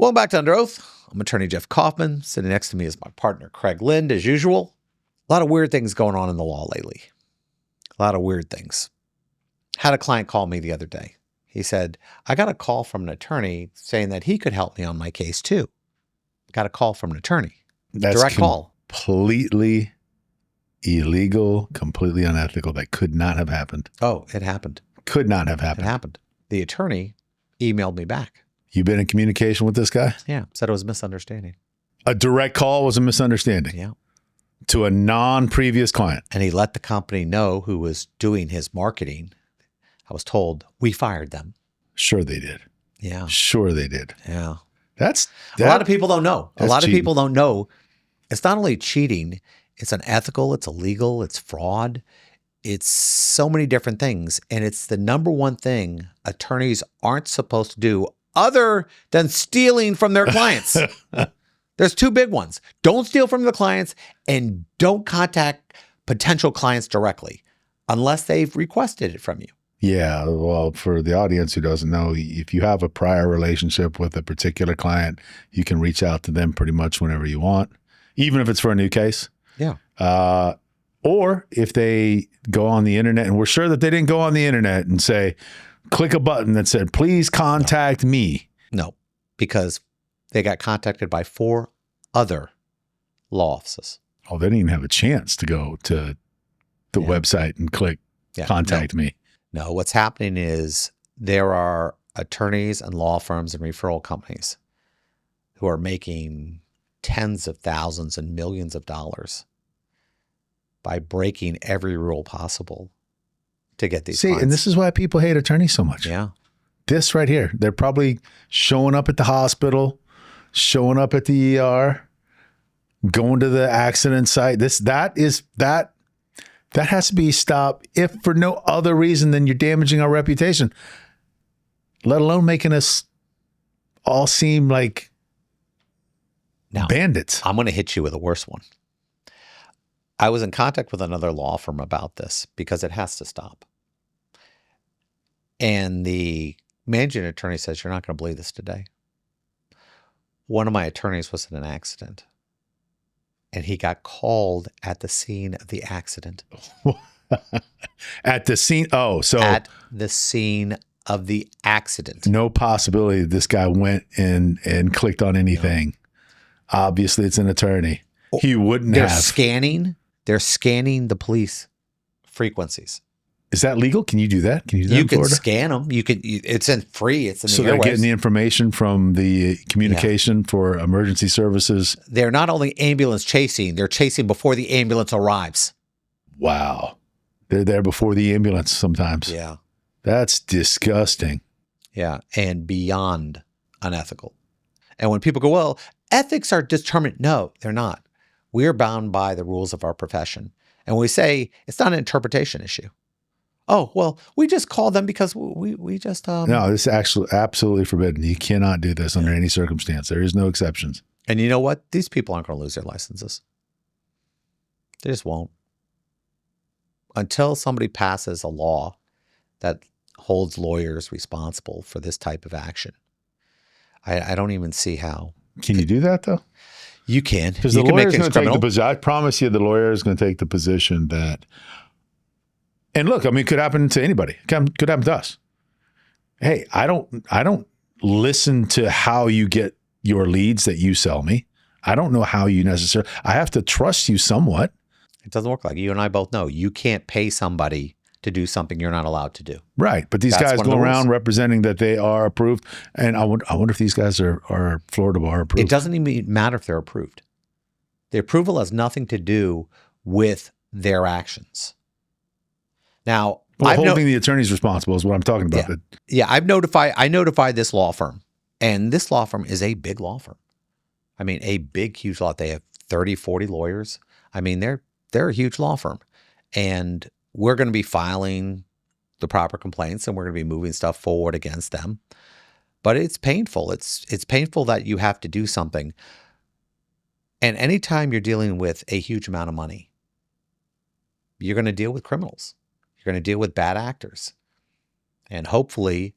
Welcome back to Under Oath. I'm attorney Jeff Kaufman. Sitting next to me is my partner, Craig Lynd, as usual. A lot of weird things going on in the law lately. A lot of weird things. Had a client call me the other day. He said, I got a call from an attorney saying that he could help me on my case too. Got a call from an attorney. That's direct call. Completely illegal, completely unethical. That could not have happened. Oh, it happened. Could not have happened. It happened. The attorney emailed me back. You been in communication with this guy? Yeah. Said it was a misunderstanding. A direct call was a misunderstanding. Yeah. To a non-previous client. And he let the company know who was doing his marketing. I was told we fired them. Sure they did. Yeah. Sure they did. Yeah. A lot of people don't know. A lot of cheating. people don't know. It's not only cheating, it's unethical, it's illegal, it's fraud. It's so many different things. And it's the number one thing attorneys aren't supposed to do other than stealing from their clients. There's two big ones. Don't steal from the clients and don't contact potential clients directly unless they've requested it from you. Yeah. Well, for the audience who doesn't know, if you have a prior relationship with a particular client, you can reach out to them pretty much whenever you want, even if it's for a new case. Yeah. Or if they go on the internet, and we're sure that they didn't go on the internet and say, click a button that said, please contact me. No, because they got contacted by 4 other law offices. Oh, they didn't even have a chance to go to the website and click contact me. No, what's happening is there are attorneys and law firms and referral companies who are making tens of thousands and millions of dollars by breaking every rule possible to get these clients. And this is why people hate attorneys so much. Yeah. This right here, they're probably showing up at the hospital, showing up at the ER, going to the accident site. That has to be stopped, if for no other reason than you're damaging our reputation, let alone making us all seem like bandits. I'm going to hit you with a worse one. I was in contact with another law firm about this because it has to stop. And the managing attorney says, you're not going to believe this today. One of my attorneys was in an accident. And he got called at the scene of the accident. At the scene? Oh, so. At the scene of the accident. No possibility that this guy went and clicked on anything. No. Obviously, it's an attorney. He wouldn't have. They're scanning the police frequencies. Is that legal? Can you do that? Can you do that? You can scan them. It's in free. It's in the airwaves. So they're getting the information from the communication for emergency services. They're not only ambulance chasing, they're chasing before the ambulance arrives. Wow. They're there before the ambulance sometimes. Yeah. That's disgusting. Yeah. And beyond unethical. And when people go, well, ethics are determined. No, they're not. We're bound by the rules of our profession. And we say it's not an interpretation issue. Oh, well, we just call them because we just... No, this is actually absolutely forbidden. You cannot do this under any circumstance. There is no exceptions. And you know what? These people aren't going to lose their licenses. They just won't. Until somebody passes a law that holds lawyers responsible for this type of action, I don't even see how. Can you do that, though? You can. Because the lawyer is going to take the position. I promise you the lawyer is going to take the position that... And look, I mean, it could happen to anybody. It could happen to us. Hey, I don't listen to how you get your leads that you sell me. I don't know how you necessarily, I have to trust you somewhat. It doesn't work like you and I both know. You can't pay somebody to do something you're not allowed to do. Right. But these guys go around representing that they are approved. And I wonder if these guys are Florida bar approved. It doesn't even matter if they're approved. The approval has nothing to do with their actions. Now, holding the attorneys responsible is what I'm talking about. Yeah, I notified this law firm, and this law firm is a big law firm. I mean, a big, huge law. They have 30, 40 lawyers. I mean, they're a huge law firm, and we're going to be filing the proper complaints, and we're going to be moving stuff forward against them. But it's painful. It's painful that you have to do something. And anytime you're dealing with a huge amount of money, you're going to deal with criminals. You're going to deal with bad actors. And hopefully,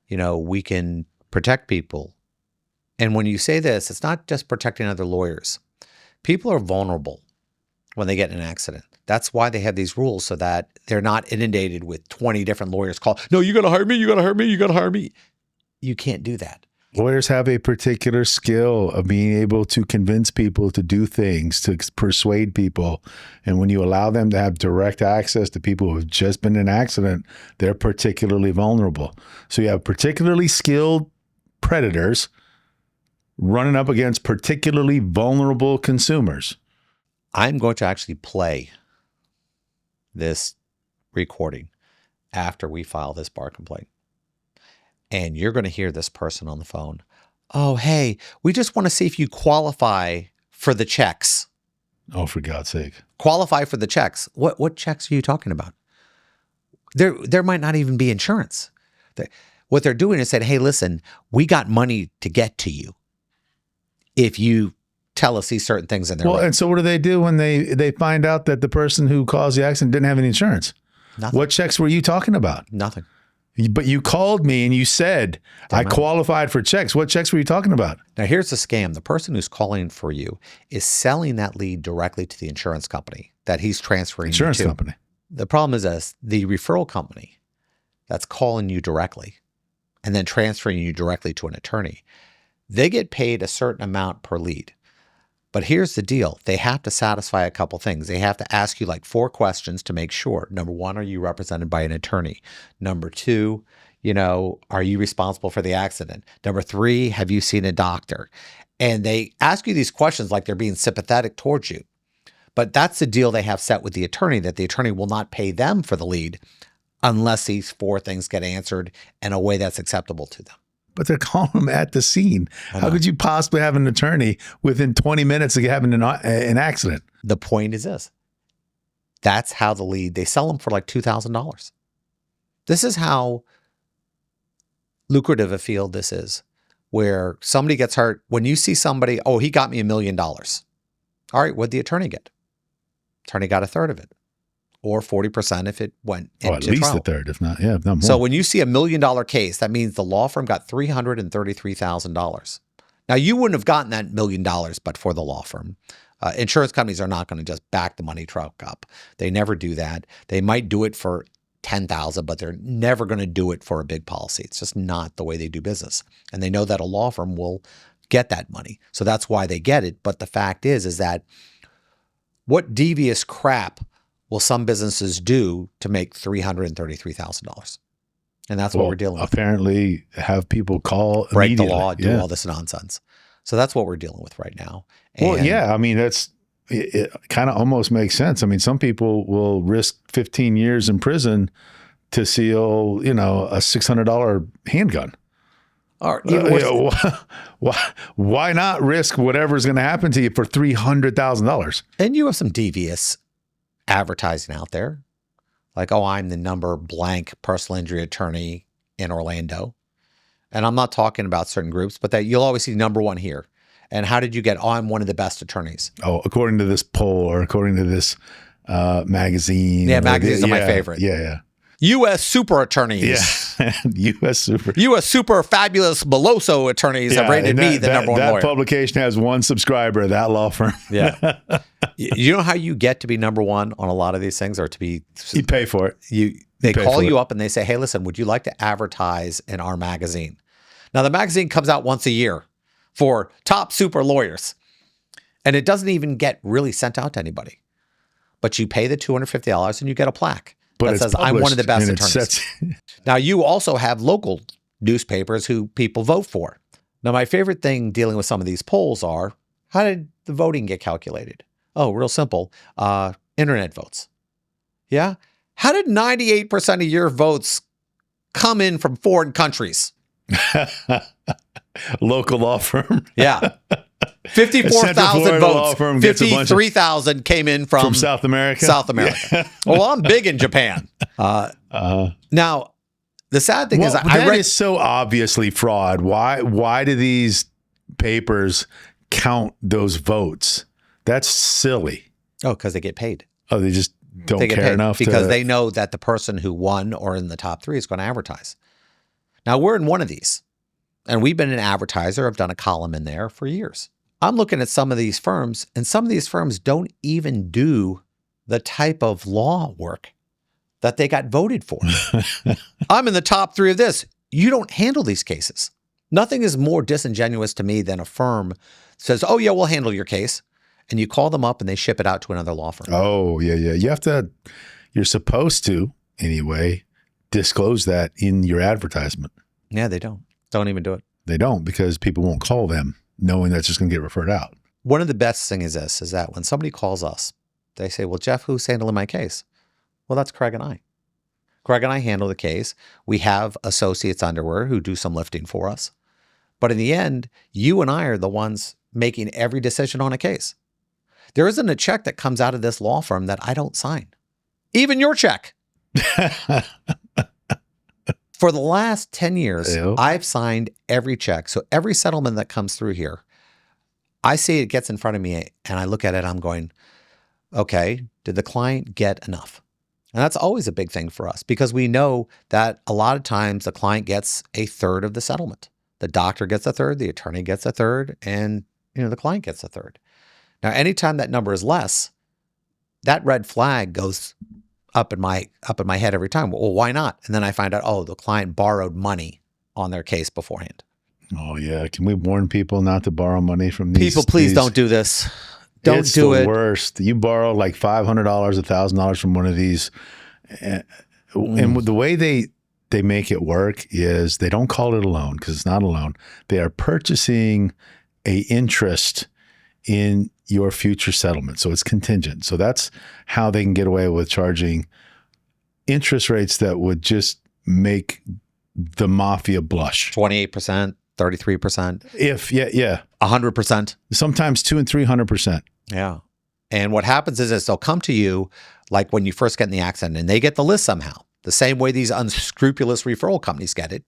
we can protect people And when you say this, it's not just protecting other lawyers. People are vulnerable when they get in an accident. That's why they have these rules, so that they're not inundated with 20 different lawyers call. No, you got to hire me. You got to hire me. You got to hire me. You can't do that. Lawyers have a particular skill of being able to convince people to do things, to persuade people. And when you allow them to have direct access to people who have just been in an accident, they're particularly vulnerable. So you have particularly skilled predators running up against particularly vulnerable consumers. I'm going to actually play this recording after we file this bar complaint. And you're going to hear this person on the phone. Oh, hey, we just want to see if you qualify for the checks. Oh, for God's sake. Qualify for the checks. What checks are you talking about? There might not even be insurance. What they're doing is saying, hey, listen, we got money to get to you if you tell us these certain things in their and so what do they do when they find out that the person who caused the accident didn't have any insurance? Nothing. What checks were you talking about? Nothing. But you called me and you said I qualified for checks. What checks were you talking about? Now, here's the scam. The person who's calling for you is selling that lead directly to the insurance company that he's transferring Insurance you to. company. The problem is this, the referral company that's calling you directly and then transferring you directly to an attorney, they get paid a certain amount per lead. But here's the deal. They have to satisfy a couple things. They have to ask you like 4 questions to make sure. Number 1, are you represented by an attorney? Number 2, are you responsible for the accident? Number 3, have you seen a doctor? And they ask you these questions like they're being sympathetic towards you. But that's the deal they have set with the attorney, that the attorney will not pay them for the lead unless these 4 things get answered in a way that's acceptable to them. But they're calling them at the scene. How could you possibly have an attorney within 20 minutes of having an accident? The point is this. That's how the lead, they sell them for like $2,000. This is how lucrative a field this is, where somebody gets hurt. When you see somebody, oh, he got me $1 million. All right, what'd the attorney get? Attorney got 1/3 of it, or 40% if it went into at least trial. 1/3, if not more. So when you see $1 million case, that means the law firm got $333,000. Now, you wouldn't have gotten that $1 million but for the law firm. Insurance companies are not going to just back the money truck up. They never do that. They might do it for $10,000, but they're never going to do it for a big policy. It's just not the way they do business. And they know that a law firm will get that money. So that's why they get it. But the fact is that what devious crap will some businesses do to make $333,000? And that's what we're dealing with. Apparently have people call break the law, do all this nonsense. So that's what we're dealing with right now. And I mean, it kind of almost makes sense. I mean, some people will risk 15 years in prison to seal, a $600 handgun. Why not risk whatever's going to happen to you for $300,000? And you have some devious advertising out there. Like, oh, I'm the number blank personal injury attorney in Orlando. And I'm not talking about certain groups, but that you'll always see number 1 here. And how did you get, oh, I'm one of the best attorneys? Oh, according to this poll or according to this magazine. Yeah, magazines are my favorite. Yeah. U.S. super attorneys. Yeah, U.S. super fabulous Beloso attorneys have rated me the number 1 lawyer. That publication has 1 subscriber, that law firm. Yeah. You know how you get to be number 1 on a lot of these things, or to be? You pay for it. They call you up and they say, hey, listen, would you like to advertise in our magazine? Now, the magazine comes out once a year for top super lawyers. And it doesn't even get really sent out to anybody. But you pay the $250 and you get a plaque that says, I'm one of the best attorneys. Now, you also have local newspapers who people vote for. Now, my favorite thing dealing with some of these polls are, how did the voting get calculated? Oh, real simple. Internet votes. Yeah? How did 98% of your votes come in from foreign countries? Local law firm. Yeah. 54,000 votes. 53,000 came in from South America. Yeah. Well, I'm big in Japan. Now, the sad thing is, that is so obviously fraud. Why do these papers count those votes? That's silly. Oh, because they get paid. Oh, they just don't care enough because they know that the person who won or in the top 3 is going to advertise. Now, we're in one of these. And we've been an advertiser. I've done a column in there for years. I'm looking at some of these firms, and some of these firms don't even do the type of law work that they got voted for. I'm in the top 3 of this. You don't handle these cases. Nothing is more disingenuous to me than a firm says, oh, yeah, we'll handle your case. And you call them up and they ship it out to another law firm. Oh, yeah. You're supposed to, anyway, disclose that in your advertisement. Yeah, they don't. Don't even do it. They don't, because people won't call them knowing that's just going to get referred out. One of the best things is that when somebody calls us, they say, well, Jeff, who's handling my case? Well, that's Craig and I. Craig and I handle the case. We have associates underwear who do some lifting for us. But in the end, you and I are the ones making every decision on a case. There isn't a check that comes out of this law firm that I don't sign. Even your check. For the last 10 years, Ew. I've signed every check. So every settlement that comes through here, I see it gets in front of me and I look at it, I'm going, okay, did the client get enough? And that's always a big thing for us because we know that a lot of times the client gets a third of the settlement. The doctor gets a third, the attorney gets a third, and the client gets a third. Now, anytime that number is less, that red flag goes up in my head every time. Well, why not? And then I find out, oh, the client borrowed money on their case beforehand. Oh, yeah. Can we warn people not to borrow money from these? People, please don't do this. Don't do it. It's the worst. You borrow like $500, $1,000 from one of these. And the way they make it work is they don't call it a loan because it's not a loan. They are purchasing a interest in your future settlement. So it's contingent. So that's how they can get away with charging interest rates that would just make the mafia blush. 28%, 33%. Yeah. 100%. Sometimes 200% and 300%. Yeah. And what happens is they'll come to you like when you first get in the accident and they get the list somehow. The same way these unscrupulous referral companies get it.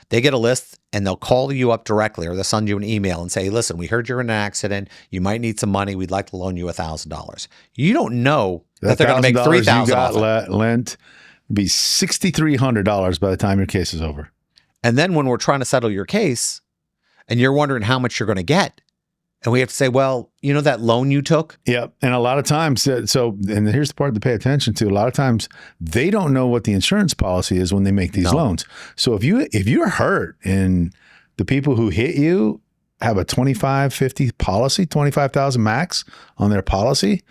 They get a list and they'll call you up directly or they'll send you an email and say, listen, we heard you're in an accident. You might need some money. We'd like to loan you $1,000. You don't know that they're going to make $3,000 you off got lent be $6,300 by the time your case is over. And then when we're trying to settle your case and you're wondering how much you're going to get, and we have to say, well, that loan you took? Yeah. And a lot of times, and here's the part to pay attention to. A lot of times they don't know what the insurance policy is when they make these loans. So if you're hurt and the people who hit you have a 2550 policy, 25,000 max on their policy,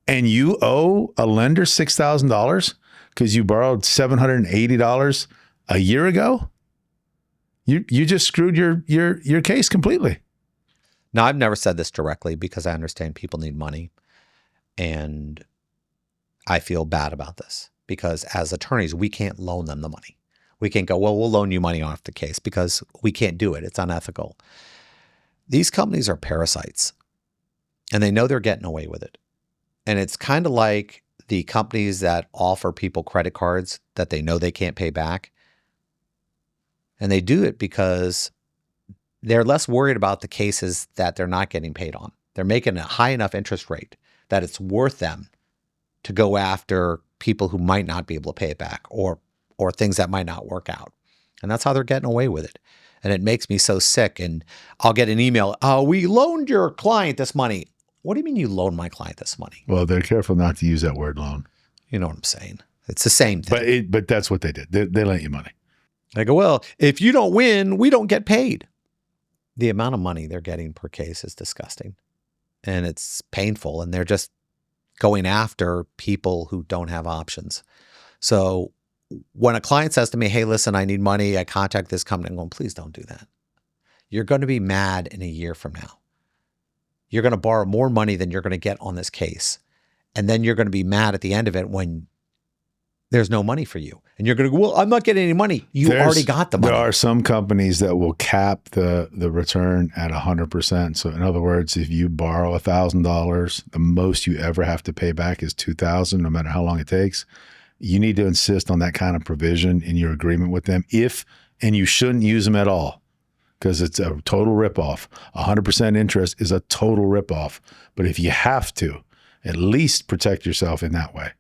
and you owe a lender $6,000 because you borrowed $780 a year ago, you just screwed your case completely. Now, I've never said this directly because I understand people need money. And I feel bad about this because as attorneys, we can't loan them the money. We can't go, well, we'll loan you money off the case because we can't do it. It's unethical. These companies are parasites and they know they're getting away with it. And it's kind of like the companies that offer people credit cards that they know they can't pay back. And they do it because they're less worried about the cases that they're not getting paid on. They're making a high enough interest rate that it's worth them to go after people who might not be able to pay it back or things that might not work out. And that's how they're getting away with it. And it makes me so sick. And I'll get an email, oh, we loaned your client this money. What do you mean you loaned my client this money? Well, they're careful not to use that word loan. You know what I'm saying? It's the same thing. But that's what they did. They lent you money. I go, well, if you don't win, we don't get paid. The amount of money they're getting per case is disgusting and it's painful. And they're just going after people who don't have options. So when a client says to me, hey, listen, I need money, I contact this company, I'm going, please don't do that. You're going to be mad in a year from now. You're going to borrow more money than you're going to get on this case. And then you're going to be mad at the end of it when there's no money for you. And you're going to go, well, I'm not getting any money. You already got the money. There are some companies that will cap the return at 100%. So in other words, if you borrow $1,000, the most you ever have to pay back is $2,000, no matter how long it takes. You need to insist on that kind of provision in your agreement with them and you shouldn't use them at all because it's a total ripoff. 100% interest is a total ripoff. But if you have to, at least protect yourself in that way.